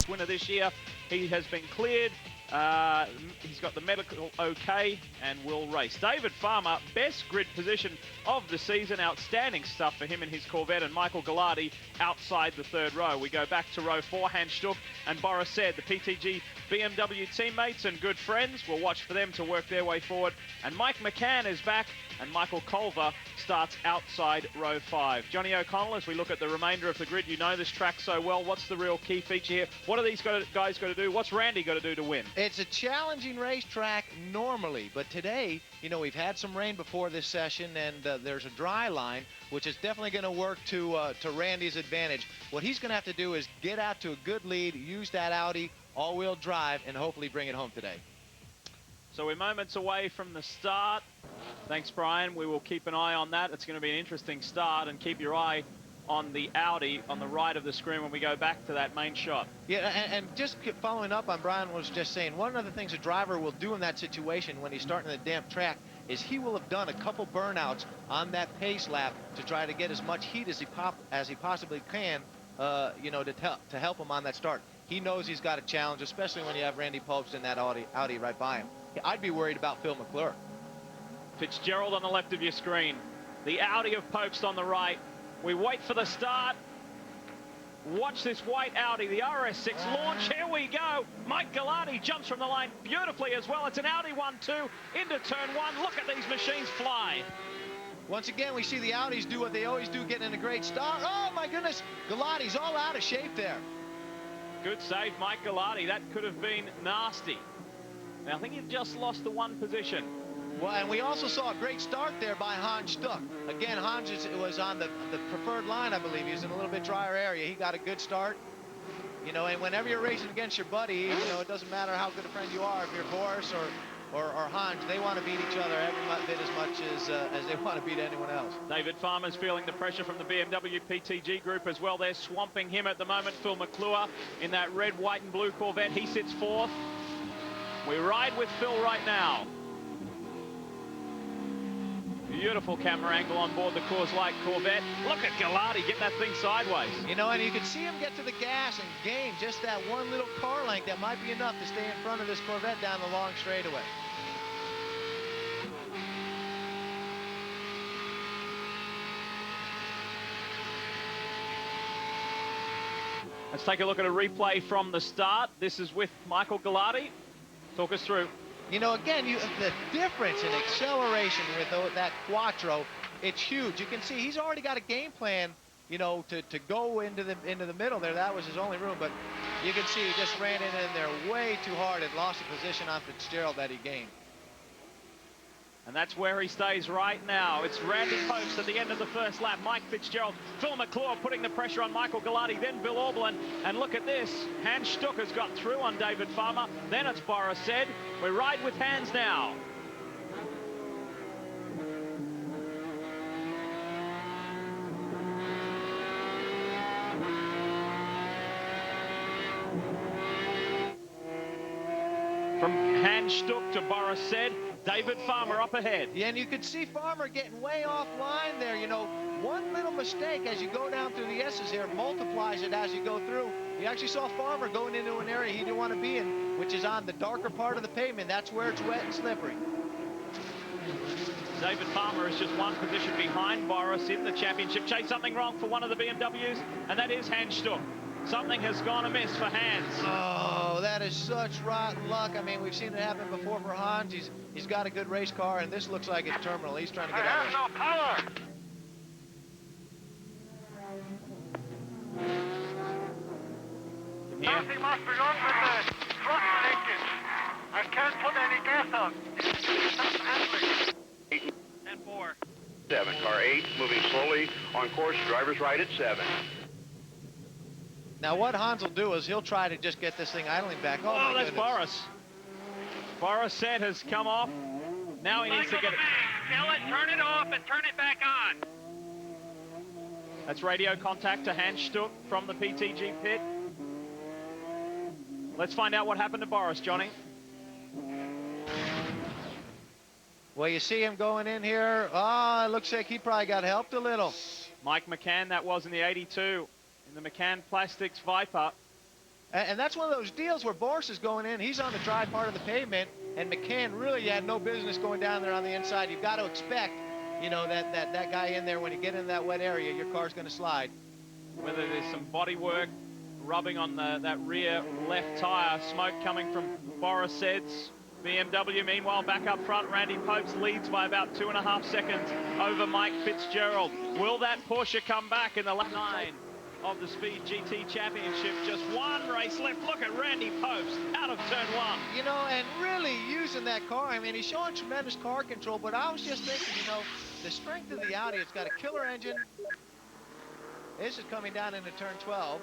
Classics winner this year. He has been cleared. He's got the medical okay and will race. David Farmer, best grid position of the season. Outstanding stuff for him in his Corvette, and Michael Gallardi outside the third row. We go back to row 4. Hans Stuck and Boris Said, the PTG BMW teammates and good friends. We'll watch for them to work their way forward. And Mike McCann is back, and Michael Culver starts outside row 5. Johnny O'Connell, as we look at the remainder of the grid, you know this track so well. What's the real key feature here? What are these guys got to do? What's Randy got to do to win? It's a challenging racetrack normally, but today, you know, we've had some rain before this session, and there's a dry line, which is definitely going to work to Randy's advantage. What he's going to have to do is get out to a good lead, use that Audi all-wheel drive, and hopefully bring it home today. So we're moments away from the start. Thanks, Brian. We will keep an eye on that. It's going to be an interesting start, and keep your eye on the Audi on the right of the screen when we go back to that main shot. Yeah, and just following up on Brian was just saying, one of the things a driver will do in that situation when he's starting a damp track is he will have done a couple burnouts on that pace lap to try to get as much heat as he possibly can, you know, to help him on that start. He knows he's got a challenge, especially when you have Randy Pobst in that Audi right by him. I'd be worried about Phil McClure. Fitzgerald on the left of your screen. The Audi of Pobst on the right. We wait for the start. Watch this white Audi, the RS6 launch. Here we go. Mike Gallardi jumps from the line beautifully as well. It's an Audi 1-2 into turn 1. Look at these machines fly. Once again, we see the Audis do what they always do, getting in a great start. Oh, my goodness. Gallardi's all out of shape there. Good save, Mike Gallardi. That could have been nasty. Now, I think you've just lost the one position. Well, and we also saw a great start there by Hans Stuck. Again, Hans was on the preferred line, I believe. He was in a little bit drier area. He got a good start. You know, and whenever you're racing against your buddy, you know, it doesn't matter how good a friend you are. If you're Boris or Hans, they want to beat each other every bit as much as they want to beat anyone else. David Farmer's feeling the pressure from the BMW PTG group as well. They're swamping him at the moment. Phil McClure in that red, white, and blue Corvette. He sits fourth. We ride with Phil right now. Beautiful camera angle on board the Coors Light Corvette. Look at Gallardi get that thing sideways. You know, and you can see him get to the gas and gain just that one little car length that might be enough to stay in front of this Corvette down the long straightaway. Let's take a look at a replay from the start. This is with Michael Gallardi. Talk us through. You know, again, the difference in acceleration with that Quattro, it's huge. You can see he's already got a game plan, you know, to go into the middle there. That was his only room, but you can see he just ran in there way too hard and lost the position on Fitzgerald that he gained. And that's where he stays right now. It's Randy Pobst at the end of the first lap. Mike Fitzgerald, Phil McClure putting the pressure on Michael Gallardi, then Bill Auberlen. And look at this. Hans Stuck has got through on David Farmer. Then it's Boris Said. We ride with Hans now. From Hans Stuck to Boris Said, David Farmer up ahead. Yeah, and you could see Farmer getting way offline there. You know, one little mistake as you go down through the S's here multiplies it as you go through. You actually saw Farmer going into an area he didn't want to be in, which is on the darker part of the pavement. That's where it's wet and slippery. David Farmer is just one position behind Boris in the championship. Chase, something wrong for one of the BMWs, and that is Hans Stuck. Something has gone amiss for Hans. Oh, that is such rotten luck. I mean, we've seen it happen before for Hans. He's got a good race car, and this looks like it's terminal. He's trying to get out of it. No power. Something must be wrong with the thrust linkage. I can't put any gas on. It's handling. 10-4. 7, car 8, moving slowly on course, driver's right at 7. Now what Hans will do is he'll try to just get this thing idling back. Oh, that's Boris. Boris Said has come off. Now he needs to get it. Tell it, turn it off and turn it back on. That's radio contact to Hans Stuck from the PTG pit. Let's find out what happened to Boris, Johnny. Well, you see him going in here. Oh, it looks like he probably got helped a little. Mike McCann, that was in the 82. In the McCann Plastics Viper. And that's one of those deals where Boris is going in, he's on the dry part of the pavement, and McCann really had no business going down there on the inside. You've got to expect, you know, that guy in there, when you get in that wet area, your car's going to slide. Whether there's some body work rubbing on that rear left tire, smoke coming from Boris Z's BMW. Meanwhile, back up front, Randy Popes leads by about 2.5 seconds over Mike Fitzgerald. Will that Porsche come back in the lap 9 of the Speed GT Championship? Just one race left. Look at Randy Popes out of turn 1. You know, and really using that car. I mean, he's showing tremendous car control, but I was just thinking, you know, the strength of the Audi, it's got a killer engine. This is coming down into turn 12.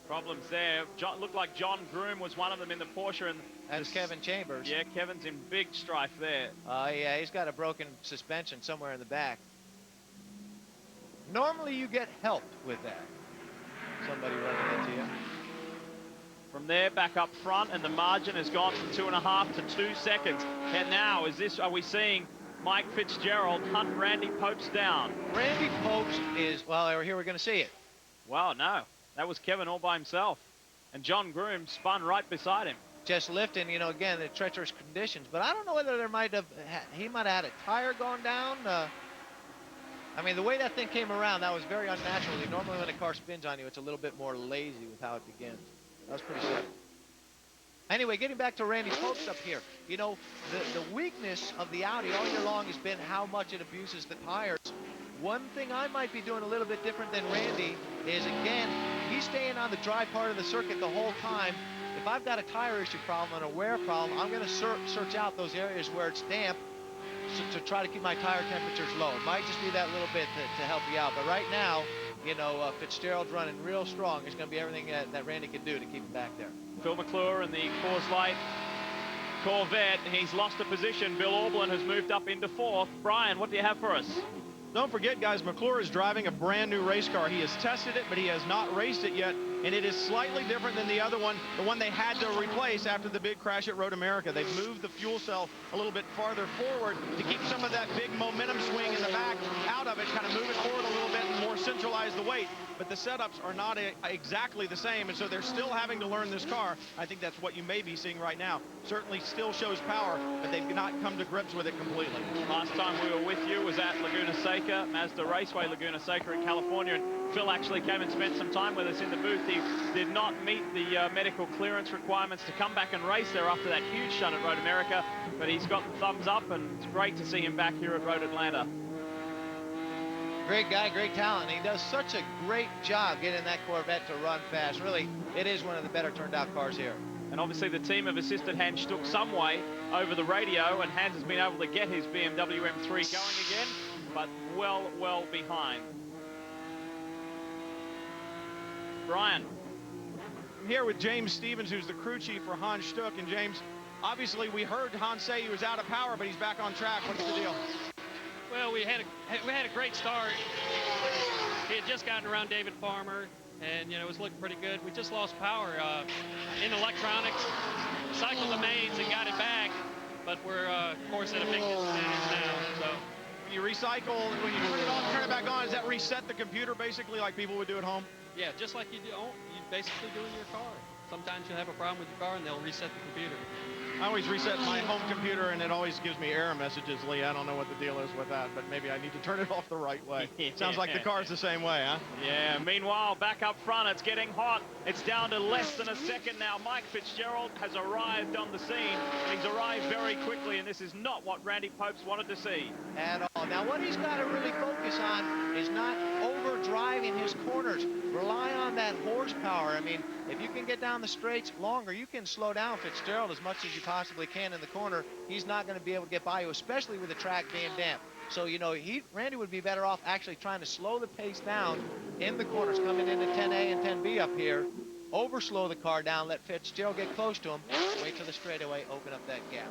Problems there. Looked like John Groom was one of them in the Porsche. And that's Kevin Chambers. Yeah, Kevin's in big strife there. Yeah, he's got a broken suspension somewhere in the back. Normally you get helped with that. Somebody running into you. From there, back up front, and the margin has gone from 2.5 to 2 seconds. And now, are we seeing Mike Fitzgerald hunt Randy Popes down? Randy Popes is, well, here we're going to see it. Wow, no. That was Kevin all by himself. And John Groom spun right beside him. Just lifting, you know, again, the treacherous conditions. But I don't know whether he might have had a tire going down. I mean, the way that thing came around, that was very unnatural. Normally when a car spins on you, it's a little bit more lazy with how it begins. That was pretty sudden. Anyway, getting back to Randy Popes up here. You know, the weakness of the Audi all year long has been how much it abuses the tires. One thing I might be doing a little bit different than Randy is, again, he's staying on the dry part of the circuit the whole time. If I've got a tire issue problem, an wear problem, I'm going to search out those areas where it's damp to try to keep my tire temperatures low. It might just be that little bit to help you out. But right now, you know, Fitzgerald's running real strong. It's going to be everything that Randy can do to keep him back there. Phil McClure in the Coors Light Corvette. He's lost a position. Bill Aublin has moved up into 4th. Brian, what do you have for us? Don't forget, guys, McClure is driving a brand new race car. He has tested it, but he has not raced it yet, and it is slightly different than the other one, the one they had to replace after the big crash at Road America. They've moved the fuel cell a little bit farther forward to keep some of that big momentum swing in the back out of it, kind of move it forward a little bit and more centralize the weight. But the setups are not exactly the same, and so they're still having to learn this car. I think that's what you may be seeing right now. Certainly still shows power, but they've not come to grips with it completely. Last time we were with you was at Laguna Seca, Mazda Raceway, Laguna Seca in California, and Phil actually came and spent some time with us in the booth. He did not meet the medical clearance requirements to come back and race there after that huge shunt at Road America, but he's got the thumbs up, and it's great to see him back here at Road Atlanta. Great guy, great talent. He does such a great job getting that Corvette to run fast. Really, it is one of the better turned out cars here. And obviously the team have assisted Hans Stuck some way over the radio, and Hans has been able to get his BMW M3 going again, but well behind. Brian. I'm here with James Stevens, who's the crew chief for Hans Stuck. And James, obviously we heard Hans say he was out of power, but he's back on track. What's the deal? Well, we had a great start. He had just gotten around David Farmer, and you know, it was looking pretty good. We just lost power in electronics. Cycled the mains and got it back, but we're of course at a big disadvantage now. So when you recycle, when you turn it off, turn it back on, does that reset the computer basically like people would do at home? Yeah, just like you basically do in your car. Sometimes you'll have a problem with your car and they'll reset the computer. I always reset my home computer and it always gives me error messages, Lee. I don't know what the deal is with that, but maybe I need to turn it off the right way. Sounds like the car's the same way, huh? Yeah, meanwhile, back up front, it's getting hot. It's down to less than a second now. Mike Fitzgerald has arrived on the scene. He's arrived very quickly, and this is not what Randy Popes wanted to see. At all. Now, what he's got to really focus on is not over-driving his corners. Rely on that horsepower. I mean, if you can get down the straights longer, you can slow down Fitzgerald as much as you possibly can in the corner. He's not going to be able to get by you, especially with the track being damp. So, you know, Randy would be better off actually trying to slow the pace down in the corners, coming into 10A and 10B up here. Over-slow the car down, let Fitzgerald get close to him, wait for the straightaway, open up that gap.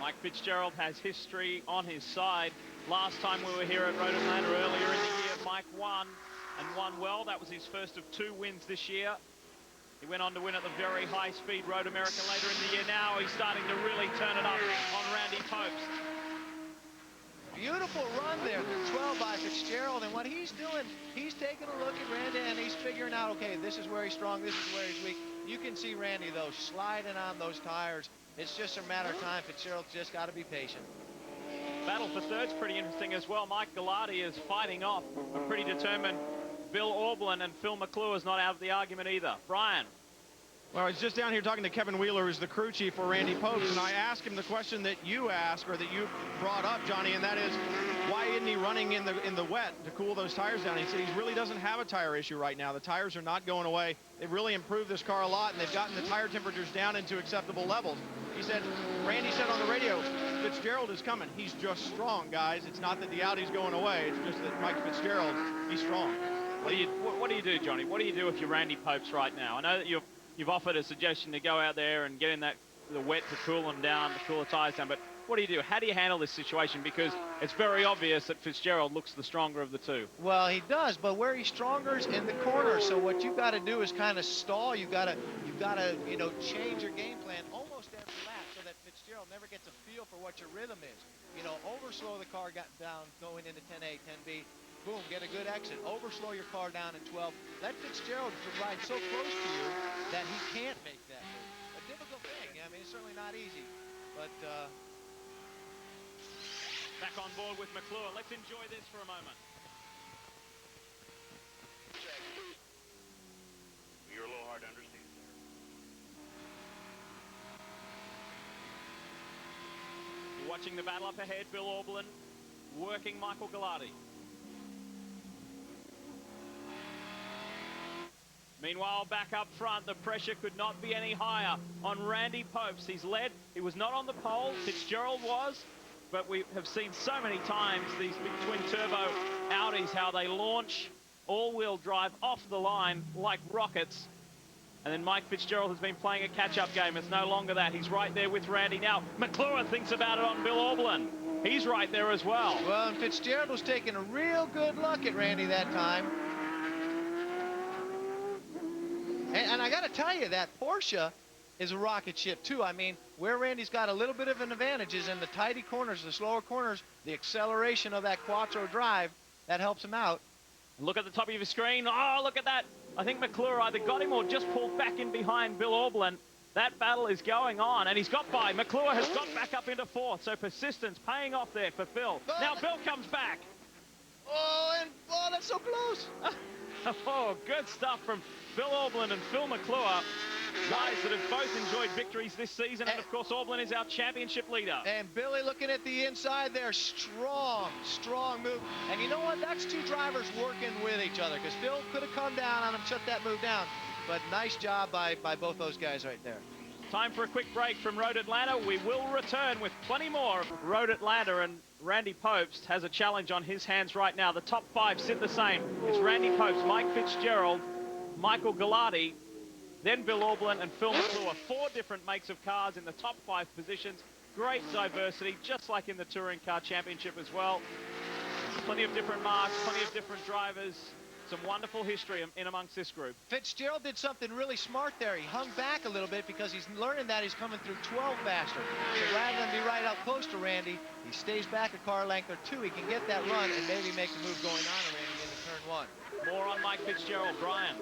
Mike Fitzgerald has history on his side. Last time we were here at Road Atlanta earlier in the year, Mike won and won well. That was his first of 2 wins this year. He went on to win at the very high-speed Road America later in the year. Now he's starting to really turn it up on Randy Popes. Beautiful run there through 12 by Fitzgerald, and what he's doing, he's taking a look at Randy and he's figuring out, okay, this is where he's strong, this is where he's weak. You can see Randy, though, sliding on those tires. It's just a matter of time. Fitzgerald's just got to be patient. Battle for third's pretty interesting as well. Mike Gallardi is fighting off a pretty determined Bill Aublin, and Phil McClure is not out of the argument either. Brian. Well, I was just down here talking to Kevin Wheeler, who's the crew chief for Randy Popes, and I asked him the question that you asked, or that you brought up, Johnny, and that is, why isn't he running in the wet to cool those tires down? He said he really doesn't have a tire issue right now. The tires are not going away. They've really improved this car a lot, and they've gotten the tire temperatures down into acceptable levels. He said, Randy said on the radio, Fitzgerald is coming. He's just strong, guys. It's not that the Audi's going away. It's just that Mike Fitzgerald, he's strong. What do you do, Johnny? What do you do if you're Randy Popes right now? I know that you've offered a suggestion to go out there and get in the wet to cool them down, to cool the tires down, but what do you do? How do you handle this situation? Because it's very obvious that Fitzgerald looks the stronger of the two. Well, he does, but where he's stronger is in the corner. So what you've got to do is kind of stall. You've got to change your game plan almost every lap so that Fitzgerald never gets a feel for what your rhythm is. Overslow the car down going into 10A, 10B. Boom, get a good exit. Overslow your car down in 12. Let Fitzgerald ride so close to you that he can't make that move. A difficult thing. I mean, it's certainly not easy. But back on board with McClure. Let's enjoy this for a moment. You're a little hard to understand there. You're watching the battle up ahead. Bill Aublin working Michael Gallardi. Meanwhile, back up front, the pressure could not be any higher on Randy Popes. He's led. He was not on the pole. Fitzgerald was. But we have seen so many times these big twin-turbo Audis, how they launch all-wheel drive off the line like rockets. And then Mike Fitzgerald has been playing a catch-up game. It's no longer that. He's right there with Randy. Now, McClure thinks about it on Bill Aublin. He's right there as well. Well, and Fitzgerald was taking a real good look at Randy that time. And I got to tell you, that Porsche is a rocket ship, too. I mean, where Randy's got a little bit of an advantage is in the tighty corners, the slower corners, the acceleration of that quattro drive, that helps him out. Look at the top of your screen. Oh, look at that. I think McClure either got him or just pulled back in behind Bill Aublin. That battle is going on, and he's got by. McClure has got back up into fourth, so persistence paying off there for Phil. Now Bill comes back. Oh, that's so close. Oh, good stuff from Bill Aublin and Phil McClure, guys that have both enjoyed victories this season, and of course Aublin is our championship leader. And Billy looking at the inside there, strong move. And you know what? That's two drivers working with each other, because Phil could have come down on him, shut that move down. But nice job by both those guys right there. Time for a quick break from Road Atlanta. We will return with plenty more of Road Atlanta, and Randy Popes has a challenge on his hands right now. The top five sit the same. It's Randy Popes, Mike Fitzgerald, Michael Gallardi, then Bill Aublin and Phil McClure. 4 different makes of cars in the top 5 positions. Great diversity, just like in the Touring Car Championship as well. Plenty of different marks, plenty of different drivers. Some wonderful history in amongst this group. Fitzgerald did something really smart there. He hung back a little bit because he's learning that he's coming through 12 faster. So rather than be right up close to Randy, he stays back a car length or 2. He can get that run and maybe make a move going on to Randy into turn 1. More on Mike Fitzgerald. Brian.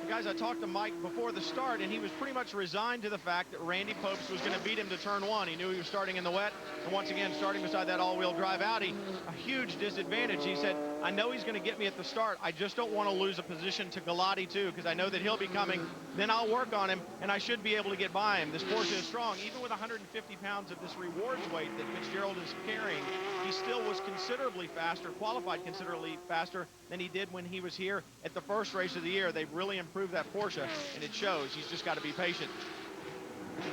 Guys, I talked to Mike before the start, and he was pretty much resigned to the fact that Randy Popes was going to beat him to turn 1. He knew he was starting in the wet, and once again, starting beside that all-wheel drive Audi, a huge disadvantage. He said, I know he's going to get me at the start. I just don't want to lose a position to Gallardi, too, because I know that he'll be coming. Then I'll work on him, and I should be able to get by him. This Porsche is strong. Even with 150 pounds of this rewards weight that Fitzgerald is carrying, he still was considerably faster, qualified considerably faster than he did when he was here at the first race of the year. They've really improved that Porsche, and it shows. He's just got to be patient.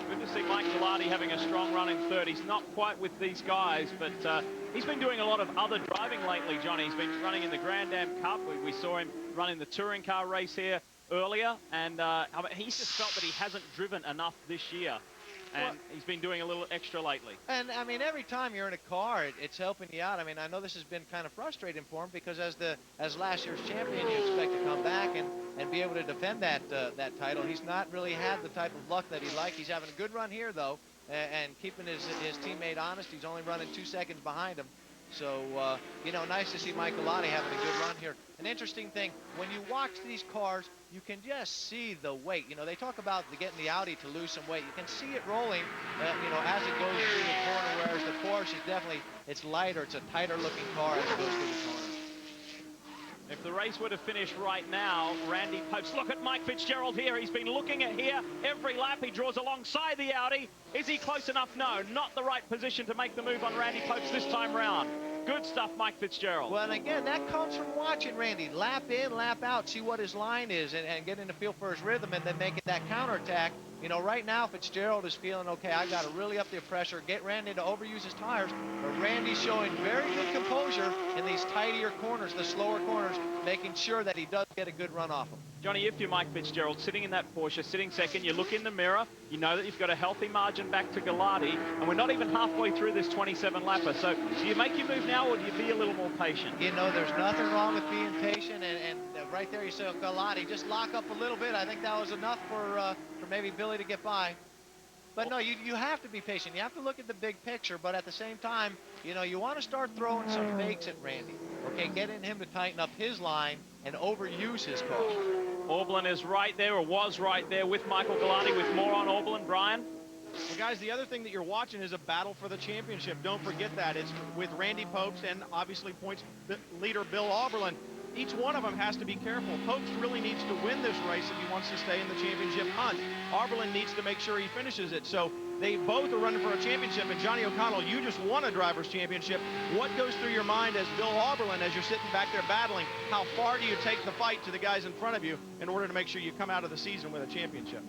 Good to see Mike Gallardi having a strong run in third. He's not quite with these guys, but he's been doing a lot of other driving lately, Johnny. He's been running in the Grand Am Cup. We saw him running the touring car race here earlier, and he's just felt that he hasn't driven enough this year. And he's been doing a little extra lately. And, I mean, every time you're in a car, it's helping you out. I mean, I know this has been kind of frustrating for him because as last year's champion, you expect to come back and be able to defend that title. He's not really had the type of luck that he'd like. He's having a good run here, though, and keeping his teammate honest. He's only running 2 seconds behind him. So, you know, nice to see Mike Galati having a good run here. An interesting thing, when you watch these cars, you can just see the weight. You know, they talk about getting the Audi to lose some weight. You can see it rolling, you know, as it goes through the corner, whereas the Porsche is definitely, it's lighter, it's a tighter looking car as it goes through the corner. If the race were to finish right now, Randy Popes, look at Mike Fitzgerald here. He's been looking at here. Every lap he draws alongside the Audi. Is he close enough? No, not the right position to make the move on Randy Popes this time round. Good stuff, Mike Fitzgerald. Well, and again, that comes from watching Randy lap in, lap out, see what his line is, and getting a feel for his rhythm, and then making that counterattack. You know, right now, Fitzgerald is feeling, okay, I got to really up the pressure, get Randy to overuse his tires, but Randy's showing very good composure in these tighter corners, the slower corners, making sure that he does get a good run off them. Johnny, if you're Mike Fitzgerald, sitting in that Porsche, sitting second, you look in the mirror, you know that you've got a healthy margin back to Galati, and we're not even halfway through this 27-lapper. So do you make your move now, or do you be a little more patient? You know, there's nothing wrong with being patient, and right there you say, Galati, just lock up a little bit. I think that was enough for maybe Billy to get by. But no, you have to be patient. You have to look at the big picture, but at the same time, you know, you want to start throwing some fakes at Randy. Okay, getting him to tighten up his line and overuse his car. Aublin is right there, or was right there with Michael Galati, with more on Aublin. Brian? Well, guys, the other thing that you're watching is a battle for the championship. Don't forget that. It's with Randy Popes and obviously points leader Bill Auberlen. Each one of them has to be careful. Popes really needs to win this race if he wants to stay in the championship hunt. Auberlen needs to make sure he finishes it. So they both are running for a championship. And Johnny O'Connell, you just won a driver's championship. What goes through your mind as Bill Auberlen, as you're sitting back there battling? How far do you take the fight to the guys in front of you in order to make sure you come out of the season with a championship?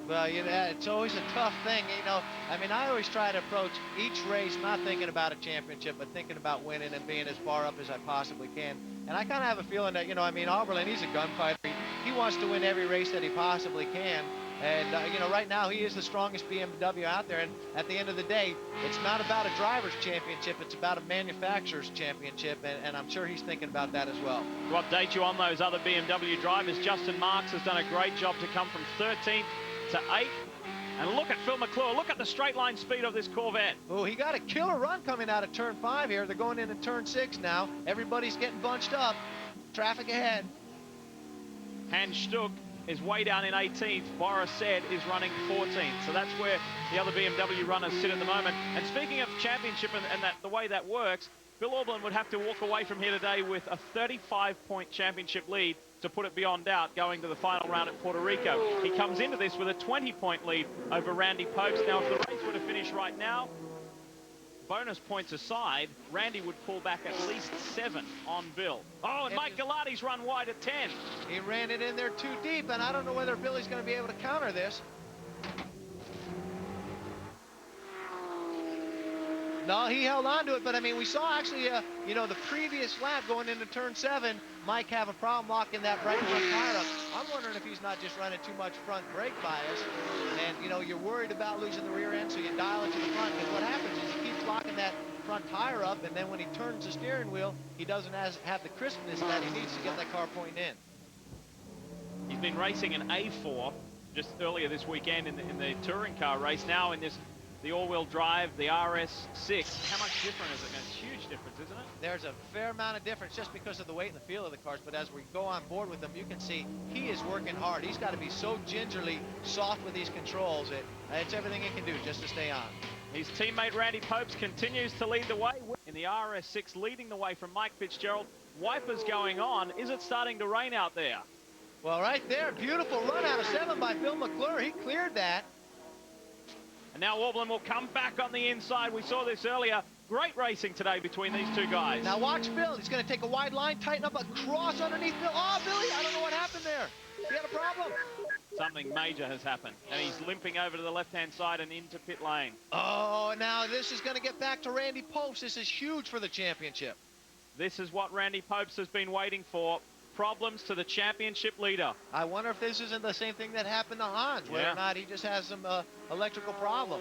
Well, you know, it's always a tough thing, you know. I mean, I always try to approach each race not thinking about a championship, but thinking about winning and being as far up as I possibly can. And I kind of have a feeling that, you know, I mean, Auberlen, he's a gunfighter. He wants to win every race that he possibly can. And, you know, right now he is the strongest BMW out there. And at the end of the day, it's not about a driver's championship. It's about a manufacturer's championship. And I'm sure he's thinking about that as well. To update you on those other BMW drivers, Justin Marks has done a great job to come from 13th to 8th. And look at Phil McClure. Look at the straight line speed of this Corvette. Oh, he got a killer run coming out of turn 5 here. They're going into turn 6 now. Everybody's getting bunched up. Traffic ahead. Hans Stuck is way down in 18th. Boris Said is running 14th. So that's where the other BMW runners sit at the moment. And speaking of championship and the way that works, Bill Auberlen would have to walk away from here today with a 35-point championship lead to put it beyond doubt going to the final round at Puerto Rico. He comes into this with a 20-point lead over Randy Popes. Now, if the race were to finish right now, bonus points aside, Randy would pull back at least 7 on Bill. Oh, and Mike Galati's run wide at 10. He ran it in there too deep, and I don't know whether Billy's going to be able to counter this. No, he held on to it, but I mean, we saw actually, you know, the previous lap going into turn 7, Mike have a problem locking that right front tire up. I'm wondering if he's not just running too much front brake bias, and, you know, you're worried about losing the rear end, so you dial it to the front, because what happens is he keeps locking that front tire up, and then when he turns the steering wheel, he doesn't have the crispness that he needs to get that car pointing in. He's been racing an A4 just earlier this weekend in the touring car race. Now in the all-wheel drive, the RS6. How much different is it? It's a huge difference, isn't it? There's a fair amount of difference just because of the weight and the feel of the cars, but as we go on board with them, you can see he is working hard. He's got to be so gingerly soft with these controls. It's everything he can do just to stay on. His teammate Randy Popes continues to lead the way in the RS6, leading the way from Mike Fitzgerald. Wipers going on. Is it starting to rain out there? Well, right there, beautiful run out of 7 by Phil McClure. He cleared that. And now Auberlen will come back on the inside. We saw this earlier. Great racing today between these two guys. Now watch Phil. He's going to take a wide line, tighten up a cross underneath Phil. Oh, Billy, I don't know what happened there. He had a problem. Something major has happened. And he's limping over to the left-hand side and into pit lane. Oh, now this is going to get back to Randy Popes. This is huge for the championship. This is what Randy Popes has been waiting for. Problems to the championship leader. I wonder if this isn't the same thing that happened to Hans, whether or not he just has some electrical problem.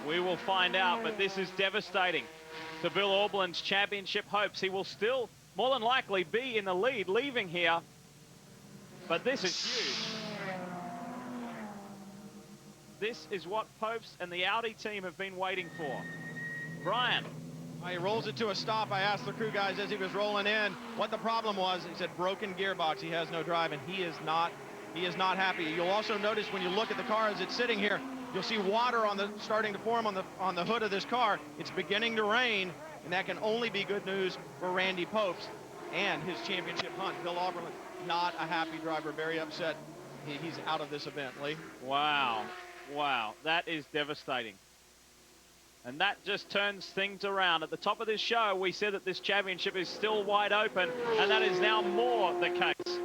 We will find out, but this is devastating to Bill Auberlen's championship hopes. He will still, more than likely, be in the lead leaving here, but this is huge. This is what Popes and the Audi team have been waiting for. Brian. He rolls it to a stop. I asked the crew guys as he was rolling in what the problem was. He said broken gearbox. He has no drive, and he is not happy. You'll also notice when you look at the car as it's sitting here, you'll see water starting to form on the hood of this car. It's beginning to rain, and that can only be good news for Randy Popes and his championship hunt. Bill Auberlen, not a happy driver, very upset. He's out of this event, Lee. Wow, that is devastating. And that just turns things around. At the top of this show, we said that this championship is still wide open, and that is now more the case.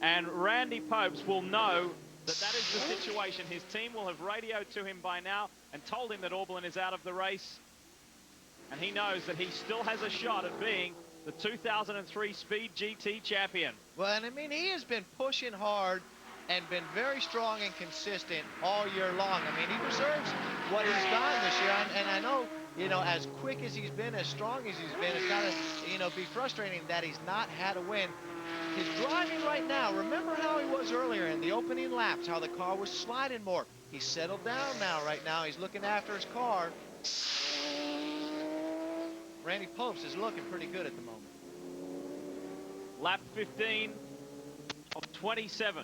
And Randy Popes will know that that is the situation. His team will have radioed to him by now and told him that Auberlen is out of the race. And he knows that he still has a shot at being the 2003 Speed GT champion. Well, and I mean, he has been pushing hard and been very strong and consistent all year long. I mean, he deserves what he's gotten this year. And I know, you know, as quick as he's been, as strong as he's been, it's got to, you know, be frustrating that he's not had a win. His driving right now, remember how he was earlier in the opening laps, how the car was sliding more. He's settled down now, right now. He's looking after his car. Randy Popes is looking pretty good at the moment. Lap 15 of 27.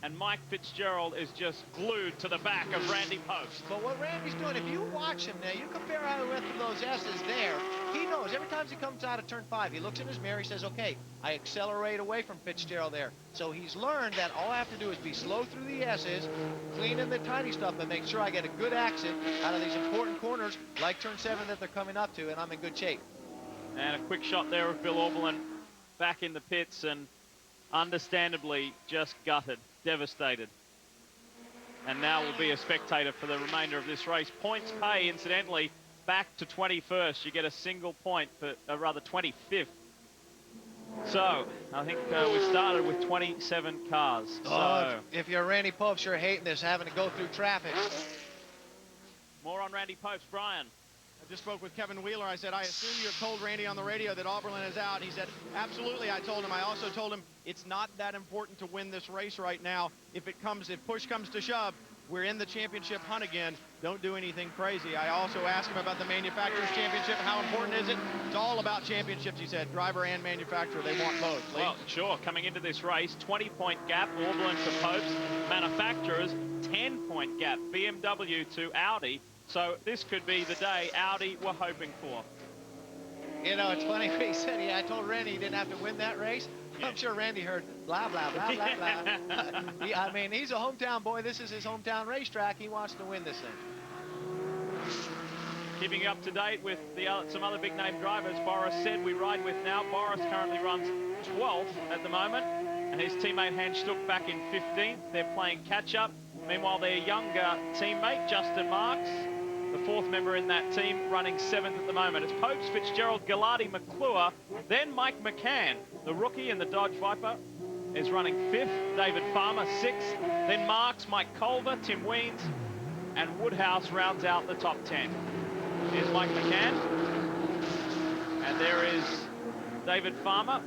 And Mike Fitzgerald is just glued to the back of Randy Popes. But what Randy's doing, if you watch him now, you compare how he went through those S's there, he knows every time he comes out of turn 5, he looks in his mirror, he says, okay, I accelerate away from Fitzgerald there. So he's learned that all I have to do is be slow through the S's, clean in the tiny stuff, and make sure I get a good exit out of these important corners, like turn 7 that they're coming up to, and I'm in good shape. And a quick shot there of Bill Auberlen back in the pits, and understandably just gutted, devastated. And now will be a spectator for the remainder of this race. Points pay, incidentally, back to 21st. You get a single point for, rather 25th. So, I think we started with 27 cars. So, if you're Randy Popes, you're hating this, having to go through traffic. more on Randy Popes. Brian. I just spoke with Kevin Wheeler. I said, I assume you have told Randy on the radio that Auberlen is out. He said, absolutely, I told him. I also told him it's not that important to win this race right now. If push comes to shove, we're in the championship hunt again. Don't do anything crazy. I also asked him about the manufacturer's championship. How important is it? It's all about championships, he said. Driver and manufacturer, they want both. Lee? Well, sure. Coming into this race, 20-point gap, Auberlen to Popes. Manufacturers, 10-point gap, BMW to Audi. So this could be the day Audi were hoping for. You know, it's funny what he said. I told Randy he didn't have to win that race. I'm sure Randy heard blah, blah, blah, blah, blah. I mean, he's a hometown boy. This is his hometown racetrack. He wants to win this thing. Keeping you up to date with some other big-name drivers Boris said we ride with now. Boris currently runs 12th at the moment, and his teammate Hans Stuck back in 15th. They're playing catch-up. Meanwhile, their younger teammate, Justin Marks, the fourth member in that team, running 7th at the moment. It's Popes, Fitzgerald, Gallardi, McClure, then Mike McCann, the rookie in the Dodge Viper, is running 5th. David Farmer, 6th. Then Marks, Mike Culver, Tim Weens, and Woodhouse rounds out the top 10. Here's Mike McCann. And there is David Farmer,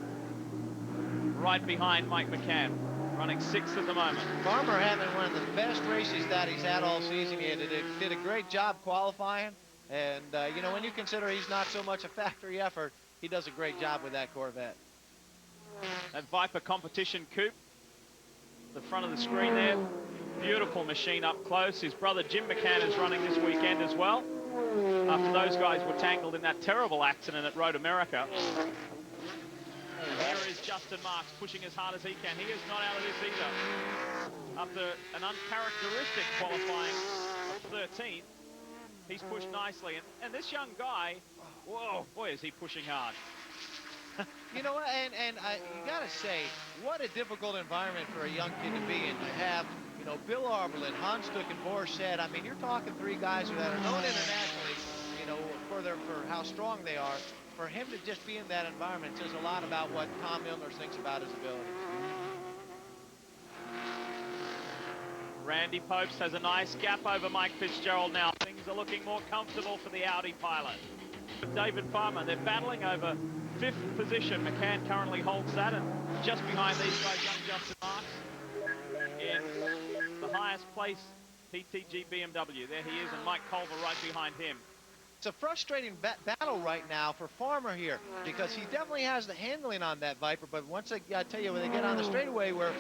right behind Mike McCann, running 6th at the moment. Farmer having one of the best races that he's had all season. He did a great job qualifying. And, you know, when you consider he's not so much a factory effort, he does a great job with that Corvette. That Viper competition coupe, the front of the screen there, beautiful machine up close. His brother Jim McCann is running this weekend as well, after those guys were tangled in that terrible accident at Road America. Here is Justin Marks pushing as hard as he can. He is not out of this either. After an uncharacteristic qualifying 13th, he's pushed nicely. And this young guy, whoa, boy, is he pushing hard. You know what, and you got to say, what a difficult environment for a young kid to be in. To have, you know, Bill Auberlen, Hans Stuck, and Boris said, I mean, you're talking 3 guys that are known internationally, you know, for how strong they are. For him to just be in that environment says a lot about what Tom Milner thinks about his ability. Randy Popes has a nice gap over Mike Fitzgerald now. Things are looking more comfortable for the Audi pilot. David Farmer, they're battling over 5th position. McCann currently holds that, and just behind these guys, young Justin Marks in the highest place PTG BMW. There he is, and Mike Culver right behind him. It's a frustrating battle right now for Farmer here because he definitely has the handling on that Viper, but once I tell you, when they get on the straightaway where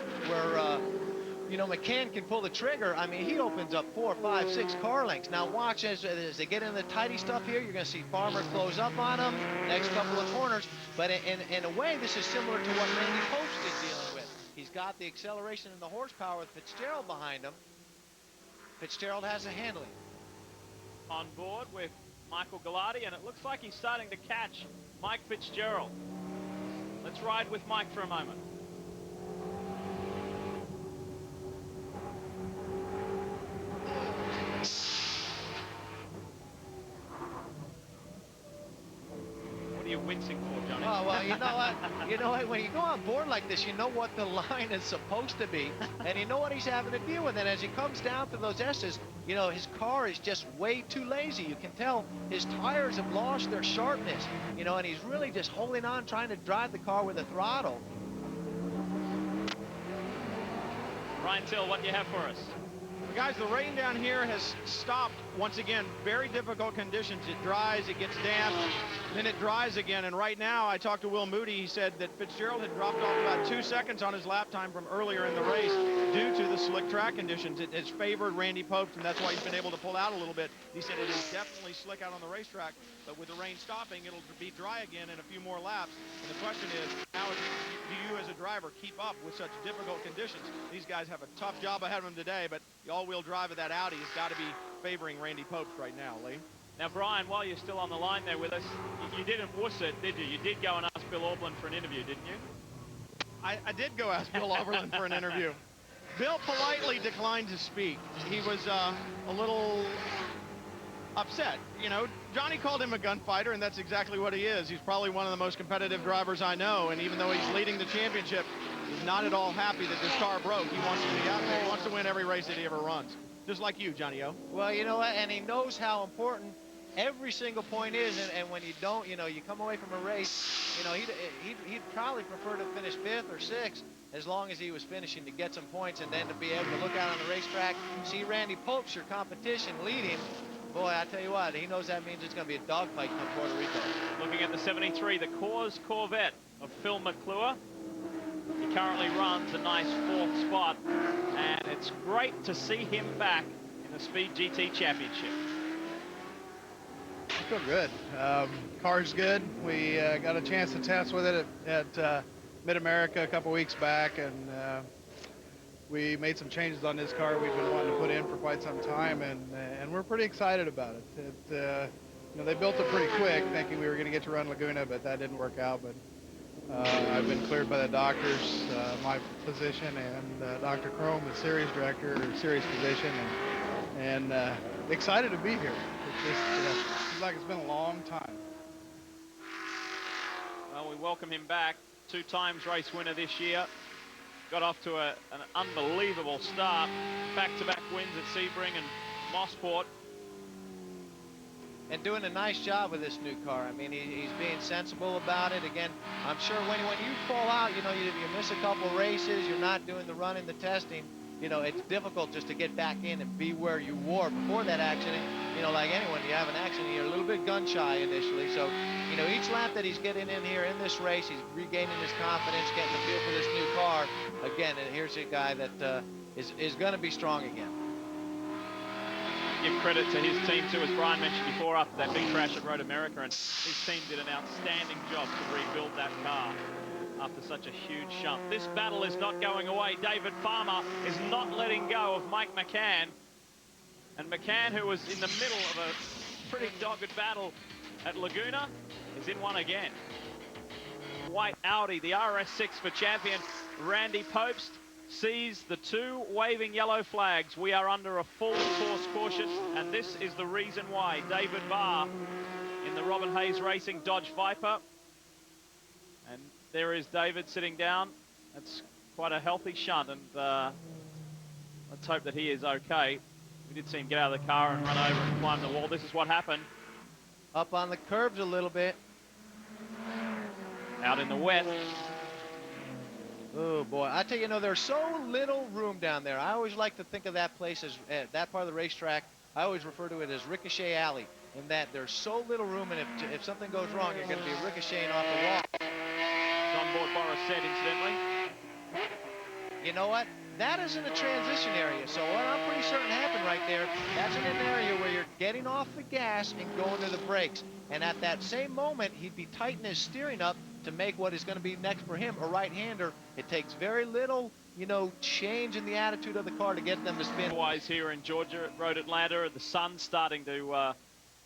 you know, McCann can pull the trigger, I mean, he opens up 4, 5, 6 car lengths. Now watch as they get in the tighty stuff here, you're going to see Farmer close up on him next couple of corners, but in a way, this is similar to what Randy Post is dealing with. He's got the acceleration and the horsepower with Fitzgerald behind him. Fitzgerald has the handling. On board with Michael Gallardi, and it looks like he's starting to catch Mike Fitzgerald. Let's ride with Mike for a moment. What are you wincing for, Johnny? Oh, well, you know what? You know what? When you go on board like this, you know what the line is supposed to be, and you know what he's having to deal with. And as he comes down to those S's, you know, his car is just way too lazy. You can tell his tires have lost their sharpness, you know, and he's really just holding on, trying to drive the car with a throttle. Ryan Till, what do you have for us? Guys, the rain down here has stopped once again. Very difficult conditions. It dries, it gets damp, then it dries again. And right now, I talked to Will Moody. He said that Fitzgerald had dropped off about 2 seconds on his lap time from earlier in the race due to the slick track conditions. It has favored Randy Pope, and that's why he's been able to pull out a little bit. He said it is definitely slick out on the racetrack, but with the rain stopping, it'll be dry again in a few more laps. And the question is, how do you as a driver keep up with such difficult conditions? These guys have a tough job ahead of them today, but the all-wheel drive of that Audi has got to be favoring Randy Pope right now, Lee. Now, Brian, while you're still on the line there with us, you didn't wuss it, did you? You did go and ask Bill Auberlen for an interview, didn't you? I did go ask Bill Auberlen for an interview. Bill politely declined to speak. He was a little upset. You know, Johnny called him a gunfighter, and that's exactly what he is. He's probably one of the most competitive drivers I know, and even though he's leading the championship, he's not at all happy that this car broke. He wants to be out there. He wants to win every race that he ever runs. Just like you, Johnny O. Well, you know what, and he knows how important every single point is, and when you don't, you know, you come away from a race, you know, he'd probably prefer to finish 5th or 6th as long as he was finishing to get some points, and then to be able to look out on the racetrack, see Randy Pope's your competition leading. Boy, I tell you what, he knows that means it's going to be a dogfight in Puerto Rico. Looking at the 73, the Coors Corvette of Phil McClure. He currently runs a nice 4th spot, and it's great to see him back in the Speed GT Championship. I feel good. Car's good. We got a chance to test with it at Mid-America a couple weeks back, and we made some changes on this car we've been wanting to put in for quite some time, and we're pretty excited about it. You know, they built it pretty quick, thinking we were going to get to run Laguna, but that didn't work out. But I've been cleared by the doctors, my position, and Dr. Chrome, the series director, or series position, and excited to be here. It just seems like it's been a long time. Well, we welcome him back. 2 times race winner this year. Got off to an unbelievable start. Back-to-back wins at Sebring and Mossport. And doing a nice job with this new car. I mean, he's being sensible about it. Again, I'm sure when you fall out, you know, you miss a couple races, you're not doing the running, the testing, you know, it's difficult just to get back in and be where you were before that accident. You know, like anyone, you have an accident, you're a little bit gun shy initially. So, you know, each lap that he's getting in here in this race, he's regaining his confidence, getting the feel for this new car. Again, and here's a guy that is going to be strong again. Give credit to his team too, as Brian mentioned before, after that big crash at Road America, and his team did an outstanding job to rebuild that car after such a huge shunt. This battle is not going away. David Farmer is not letting go of Mike McCann. And McCann, who was in the middle of a pretty dogged battle at Laguna, is in one again. White Audi, the RS6 for champion Randy Popst, sees the 2 waving yellow flags. We are under a full course caution, and this is the reason why. David Barr in the Robin Hayes Racing Dodge Viper. And there is David sitting down. That's quite a healthy shunt, and let's hope that he is okay. We did see him get out of the car and run over and climb the wall. This is what happened. Up on the curbs a little bit. Out in the wet. Oh boy, I tell you, there's so little room down there. I always like to think of that place as that part of the racetrack. I always refer to it as Ricochet Alley. in that there's so little room, and if something goes wrong, you're going to be ricocheting off the wall. As onboard Boris said, incidentally. You know what? That isn't a transition area, so what I'm pretty certain happened right there, that's in an area where you're getting off the gas and going to the brakes. And at that same moment, he'd be tightening his steering up to make what is going to be next for him, a right-hander. It takes very little, you know, change in the attitude of the car to get them to spin. Otherwise, here in Georgia at Road Atlanta, the sun's starting to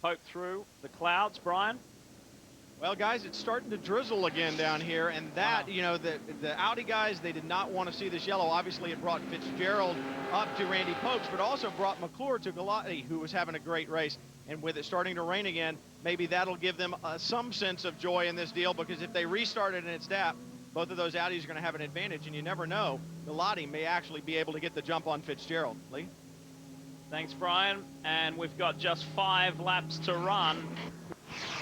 poke through the clouds. Brian? Well, guys, it's starting to drizzle again down here, and that, you know, the Audi guys, they did not want to see this yellow. Obviously, it brought Fitzgerald up to Randy Popes, but also brought McClure to Galati, who was having a great race. And with it starting to rain again, maybe that'll give them some sense of joy in this deal, because if they restarted and it's DAP, both of those Audis are going to have an advantage, and you never know. Galati may actually be able to get the jump on Fitzgerald. Lee? Thanks, Brian. And we've got just 5 laps to run.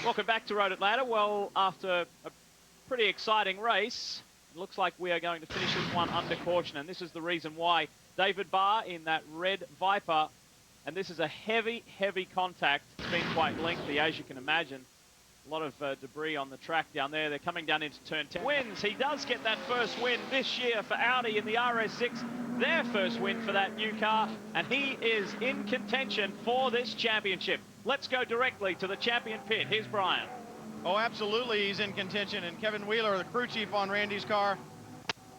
Welcome back to Road Atlanta. Well, after a pretty exciting race, it looks like we are going to finish this one under caution, and this is the reason why. David Barr in that red Viper, and this is a heavy, heavy contact. It's been quite lengthy, as you can imagine. A lot of debris on the track down there. They're coming down into turn 10. Wins. He does get that first win this year for Audi in the RS6. Their first win for that new car, and he is in contention for this championship. Let's go directly to the champion pit. Here's Brian. Oh, absolutely, he's in contention. And Kevin Wheeler, the crew chief on Randy's car.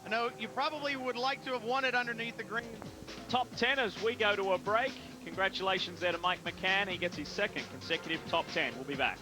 I know you probably would like to have won it underneath the green. Top 10 as we go to a break. Congratulations there to Mike McCann. He gets his second consecutive top 10. We'll be back.